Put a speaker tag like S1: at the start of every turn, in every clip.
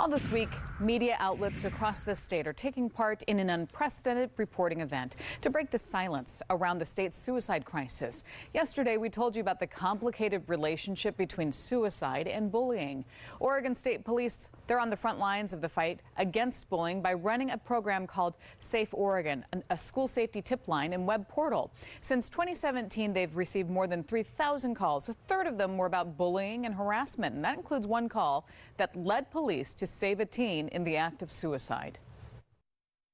S1: All this week, media outlets across the state are taking part in an unprecedented reporting event to break the silence around the state's suicide crisis. Yesterday, we told you about the complicated relationship between suicide and bullying. Oregon State Police, they're on the front lines of the fight against bullying by running a program called SafeOregon, a school safety tip line and web portal. Since 2017, they've received more than 3,000 calls. A third of them were about bullying and harassment, and that includes one call that led police to save a teen in the act of suicide.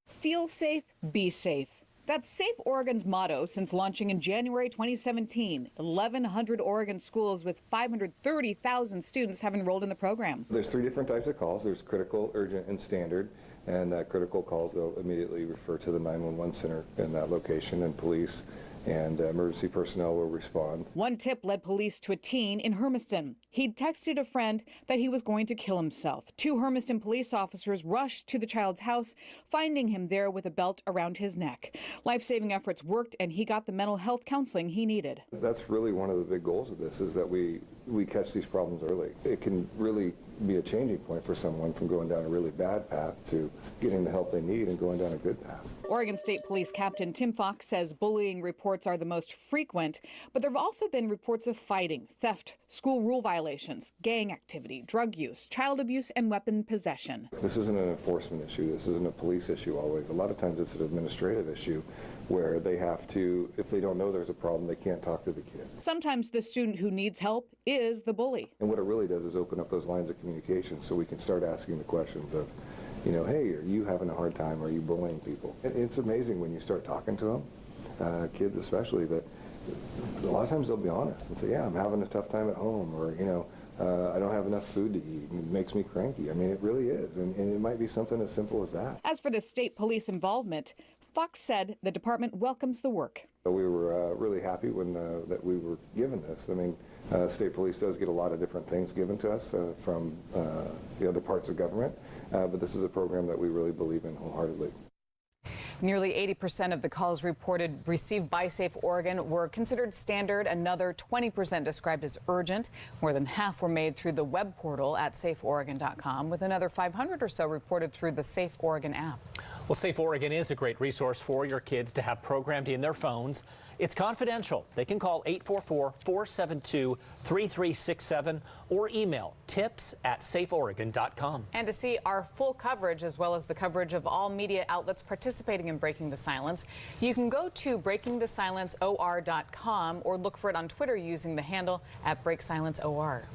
S1: Feel safe, be safe. That's SafeOregon's motto since launching in January 2017. 1,100 Oregon schools with 530,000 students have enrolled in the program.
S2: There's three different types of calls. There's critical, urgent, and standard. And critical calls, they'll immediately refer to the 911 center in that location, and police and emergency personnel will respond.
S1: One tip led police to a teen in Hermiston. He'd texted a friend that he was going to kill himself. Two Hermiston police officers rushed to the child's house, finding him there with a belt around his neck. Life-saving efforts worked, and he got the mental health counseling he needed.
S2: That's really one of the big goals of this, is that we catch these problems early. It can really be a changing point for someone from going down a really bad path to getting the help they need and going down a good path.
S1: Oregon State Police Captain Tim Fox says bullying reports are the most frequent, but there have also been reports of fighting, theft, school rule violations, gang activity, drug use, child abuse, and weapon possession.
S2: This isn't an enforcement issue. This isn't a police issue always. A lot of times it's an administrative issue where they have to, if they don't know there's a problem, they can't talk to the kid.
S1: Sometimes the student who needs help is the bully.
S2: And what it really does is open up those lines of communication so we can start asking the questions of, you know, hey, are you having a hard time? Are you bullying people? It's amazing when you start talking to them, kids especially, that a lot of times they'll be honest and say, yeah, I'm having a tough time at home, or, you know, I don't have enough food to eat, and it makes me cranky. I mean, it really is, and it might be something as simple as that.
S1: As for the state police involvement, Fox said the department welcomes the work.
S2: We were really happy when that we were given this. I mean, state police does get a lot of different things given to us from the other parts of government, but this is a program that we really believe in wholeheartedly.
S1: Nearly 80% of the calls reported received by SafeOregon were considered standard. Another 20% described as urgent. More than half were made through the web portal at SafeOregon.com, with another 500 or so reported through the SafeOregon app.
S3: Well, SafeOregon is a great resource for your kids to have programmed in their phones. It's confidential. They can call 844-472-3367 or email tips@safeoregon.com.
S1: And to see our full coverage, as well as the coverage of all media outlets participating in Breaking the Silence, you can go to breakingthesilenceor.com or look for it on Twitter using the handle @BreakSilenceOR.